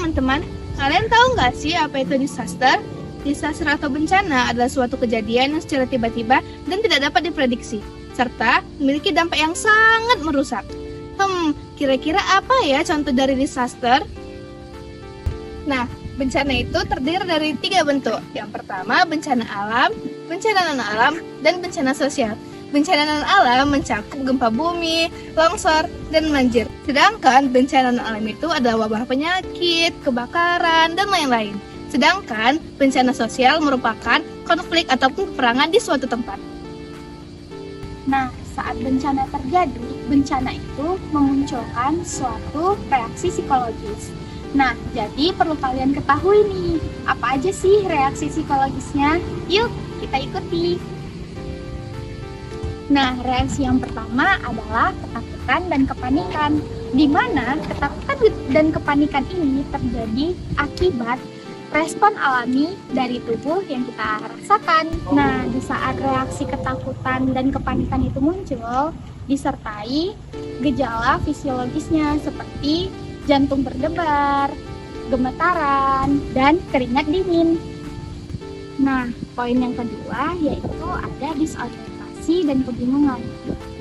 teman-teman, kalian tahu nggak sih apa itu disaster? Disaster atau bencana adalah suatu kejadian yang secara tiba-tiba dan tidak dapat diprediksi, serta memiliki dampak yang sangat merusak. Kira-kira apa ya contoh dari disaster? Nah, bencana itu terdiri dari 3 bentuk. Yang pertama, bencana alam, bencana non-alam, dan bencana sosial. Bencana non-alam mencakup gempa bumi, longsor, dan banjir. Sedangkan bencana non-alam itu adalah wabah penyakit, kebakaran, dan lain-lain. Sedangkan bencana sosial merupakan konflik ataupun peperangan di suatu tempat. Nah, saat bencana terjadi, bencana itu memunculkan suatu reaksi psikologis. Nah, jadi perlu kalian ketahui nih, apa aja sih reaksi psikologisnya? Yuk, kita ikuti. Nah, reaksi yang pertama adalah ketakutan dan kepanikan, di mana ketakutan dan kepanikan ini terjadi akibat respon alami dari tubuh yang kita rasakan. Nah, di saat reaksi ketakutan dan kepanikan itu muncul, disertai gejala fisiologisnya seperti jantung berdebar, gemetaran, dan keringat dingin. Nah, poin yang kedua yaitu ada disorientasi dan kebingungan.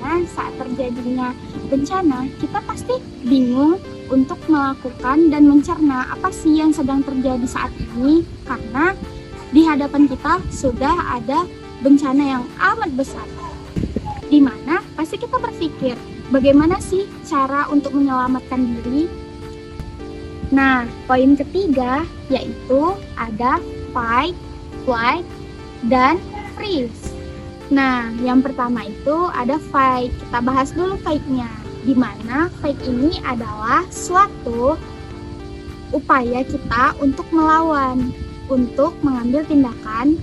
Nah, saat terjadinya bencana, kita pasti bingung untuk melakukan dan mencerna apa sih yang sedang terjadi saat ini, karena di hadapan kita sudah ada bencana yang amat besar, di mana pasti kita berpikir bagaimana sih cara untuk menyelamatkan diri. Nah, poin ketiga yaitu ada fight, flight, dan freeze. Nah, yang pertama itu ada fight. Kita bahas dulu fight-nya. Di mana fight ini adalah suatu upaya kita untuk melawan, untuk mengambil tindakan,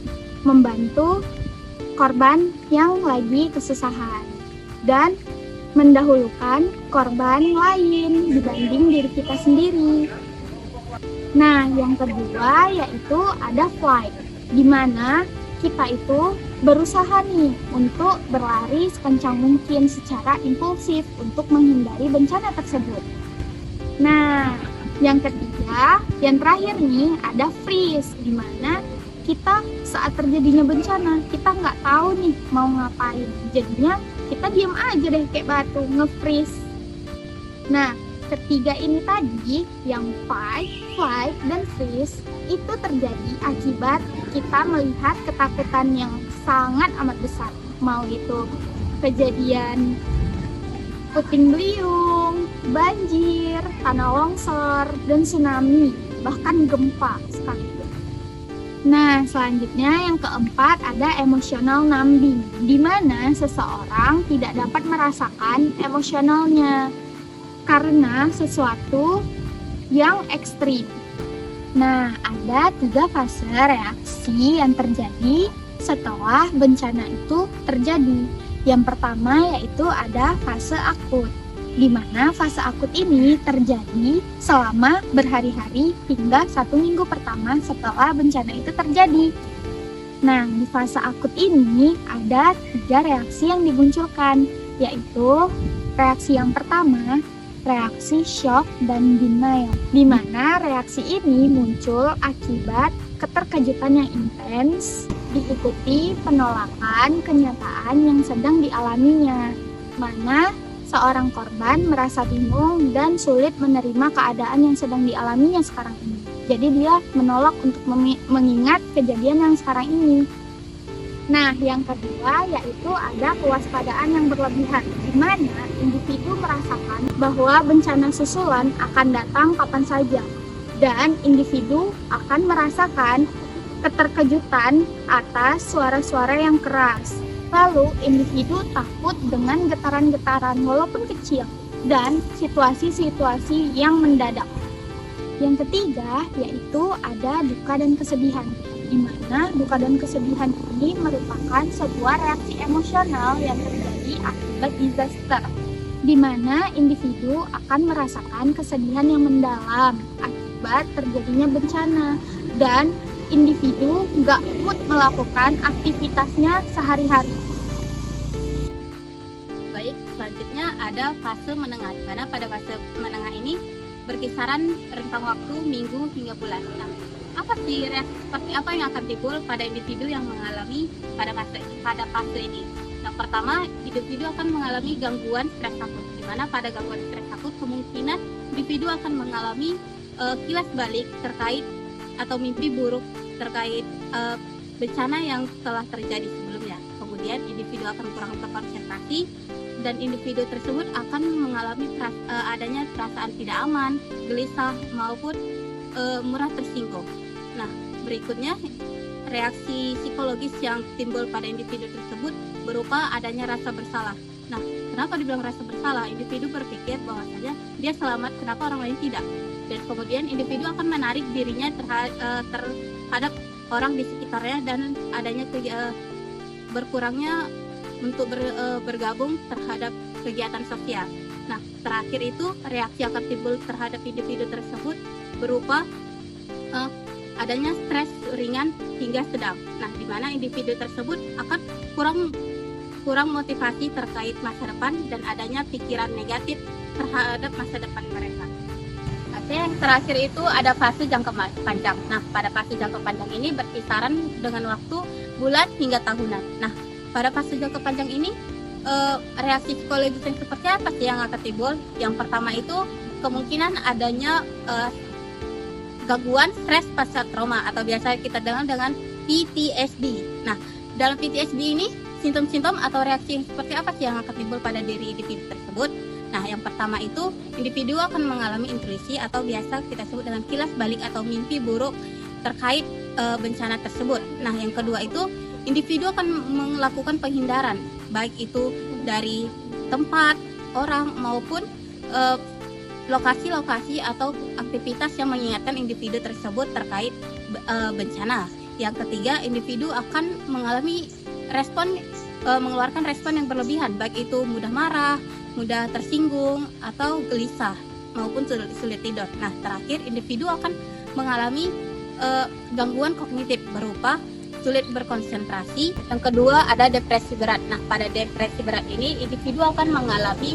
membantu korban yang lagi kesusahan, dan mendahulukan korban lain dibanding diri kita sendiri. Nah, yang kedua yaitu ada flight, di mana kita itu berusaha nih untuk berlari sekencang mungkin secara impulsif untuk menghindari bencana tersebut. Nah, yang ketiga, yang terakhir nih ada freeze, di mana kita saat terjadinya bencana, kita nggak tahu nih mau ngapain. Jadinya kita diam aja deh kayak batu, nge-freeze. Nah, ketiga ini tadi, yang fight, flight, dan freeze, itu terjadi akibat kita melihat ketakutan yang sangat amat besar. Mau itu kejadian puting beliung, banjir, tanah longsor, dan tsunami, bahkan gempa sekalipun. Nah, selanjutnya yang keempat ada emotional numbing, di mana seseorang tidak dapat merasakan emosionalnya karena sesuatu yang ekstrim. Nah, ada 3 fase reaksi yang terjadi setelah bencana itu terjadi. Yang pertama yaitu ada fase akut, di mana fase akut ini terjadi selama berhari-hari hingga 1 minggu pertama setelah bencana itu terjadi. Nah, di fase akut ini ada 3 reaksi yang dimunculkan, yaitu reaksi yang pertama, reaksi shock dan denial, di mana reaksi ini muncul akibat keterkejutan yang intens diikuti penolakan kenyataan yang sedang dialaminya, mana seorang korban merasa bingung dan sulit menerima keadaan yang sedang dialaminya sekarang ini. Jadi dia menolak untuk mengingat kejadian yang sekarang ini. Nah, yang kedua yaitu ada kewaspadaan yang berlebihan, di mana individu merasakan bahwa bencana susulan akan datang kapan saja, dan individu akan merasakan keterkejutan atas suara-suara yang keras. Lalu, individu takut dengan getaran-getaran walaupun kecil dan situasi-situasi yang mendadak. Yang ketiga yaitu ada duka dan kesedihan, di mana duka dan kesedihan ini merupakan sebuah reaksi emosional yang terjadi akibat disaster, di mana individu akan merasakan kesedihan yang mendalam akibat terjadinya bencana, dan individu nggak mood melakukan aktivitasnya sehari-hari. Baik, selanjutnya ada fase menengah, karena pada fase menengah ini berkisaran rentang waktu minggu hingga bulan. Nah, apa sih reaksi seperti apa yang akan timbul pada individu yang mengalami pada fase ini? Yang pertama, individu akan mengalami gangguan stres akut, di mana pada gangguan stres akut kemungkinan individu akan mengalami kilas balik terkait atau mimpi buruk terkait bencana yang telah terjadi sebelumnya. Kemudian individu akan kurang berkonsentrasi dan individu tersebut akan mengalami adanya perasaan tidak aman, gelisah maupun mudah tersinggung. Nah, berikutnya reaksi psikologis yang timbul pada individu tersebut berupa adanya rasa bersalah. Nah, kenapa dibilang rasa bersalah? Individu berpikir bahwasanya dia selamat, kenapa orang lain tidak? Dan kemudian individu akan menarik dirinya terhadap orang di sekitarnya dan adanya berkurangnya untuk bergabung terhadap kegiatan sosial. Nah, terakhir itu reaksi akan timbul terhadap individu tersebut berupa adanya stres ringan hingga sedang. Nah, di mana individu tersebut akan kurang motivasi terkait masa depan dan adanya pikiran negatif terhadap masa depan mereka. Oke, yang terakhir itu ada fase jangka panjang. Nah, pada fase jangka panjang ini berkisaran dengan waktu bulan hingga tahunan. Nah, pada fase jangka panjang ini reaksi psikologis yang seperti apa sih yang akan timbul? Yang pertama itu kemungkinan adanya gangguan stres pasca trauma atau biasa kita dengar dengan PTSD. Nah, dalam PTSD ini simptom-simptom atau reaksi seperti apa sih yang akan timbul pada diri individu tersebut? Nah, yang pertama itu individu akan mengalami intuisi atau biasa kita sebut dengan kilas balik atau mimpi buruk terkait bencana tersebut. Nah, yang kedua itu individu akan melakukan penghindaran baik itu dari tempat, orang maupun lokasi-lokasi atau aktivitas yang mengingatkan individu tersebut terkait bencana. Yang ketiga, individu akan mengeluarkan respon yang berlebihan, baik itu mudah marah, mudah tersinggung, atau gelisah maupun sulit tidur. Nah, terakhir individu akan mengalami gangguan kognitif berupa sulit berkonsentrasi. Yang kedua ada depresi berat. Nah, pada depresi berat ini individu akan mengalami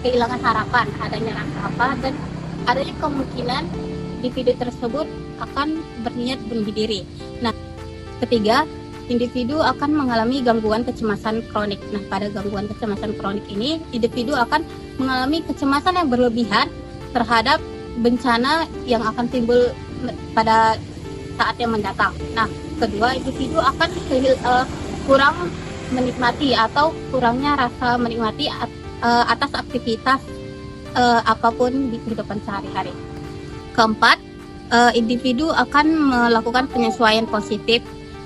kehilangan harapan, adanya rasa apa, dan adanya kemungkinan individu tersebut akan berniat bunuh diri. Nah, ketiga, individu akan mengalami gangguan kecemasan kronik. Nah, pada gangguan kecemasan kronik ini, individu akan mengalami kecemasan yang berlebihan terhadap bencana yang akan timbul pada saat yang mendatang. Nah, kedua, individu akan kurang menikmati atau kurangnya rasa menikmati atas aktivitas apapun di kehidupan sehari-hari. Keempat, individu akan melakukan penyesuaian positif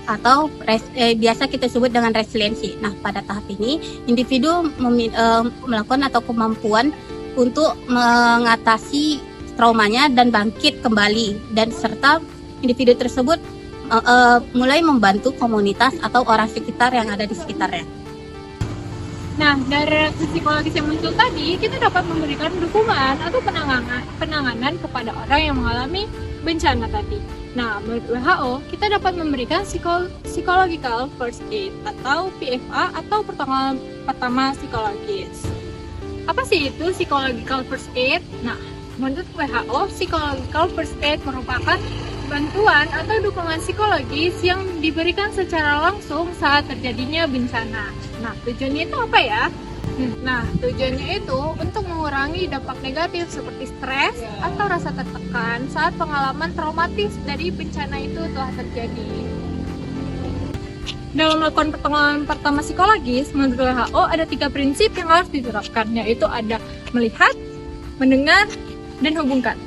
atau biasa kita sebut dengan resiliensi. Nah, pada tahap ini individu melakukan atau kemampuan untuk mengatasi traumanya dan bangkit kembali, dan serta individu tersebut mulai membantu komunitas atau orang sekitar yang ada di sekitarnya. Nah, dari reaksi psikologis yang muncul tadi, kita dapat memberikan dukungan atau penanganan kepada orang yang mengalami bencana tadi. Nah, menurut WHO, kita dapat memberikan psychological first aid atau PFA atau pertolongan pertama psikologis. Apa sih itu psychological first aid? Nah, menurut WHO, psychological first aid merupakan bantuan atau dukungan psikologis yang diberikan secara langsung saat terjadinya bencana. Nah, tujuannya itu apa ya? Nah, tujuannya itu untuk mengurangi dampak negatif seperti stres atau rasa tertekan saat pengalaman traumatis dari bencana itu telah terjadi. Dalam melakukan pertolongan pertama psikologis, menurut WHO ada 3 prinsip yang harus diterapkan, yaitu ada melihat, mendengar, dan hubungkan.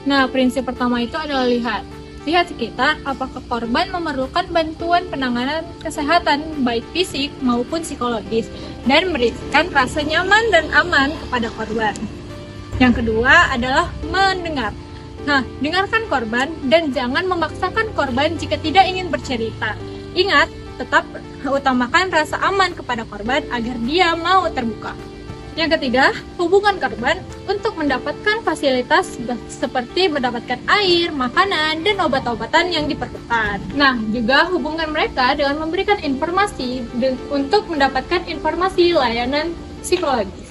Nah, prinsip pertama itu adalah lihat. Lihat sekitar apakah korban memerlukan bantuan penanganan kesehatan baik fisik maupun psikologis dan memberikan rasa nyaman dan aman kepada korban. Yang kedua adalah mendengar. Nah, dengarkan korban dan jangan memaksakan korban jika tidak ingin bercerita. Ingat, tetap utamakan rasa aman kepada korban agar dia mau terbuka. Yang ketiga, hubungan korban untuk mendapatkan fasilitas seperti mendapatkan air, makanan, dan obat-obatan yang diperlukan. Nah, juga hubungan mereka dengan memberikan informasi untuk mendapatkan informasi layanan psikologis.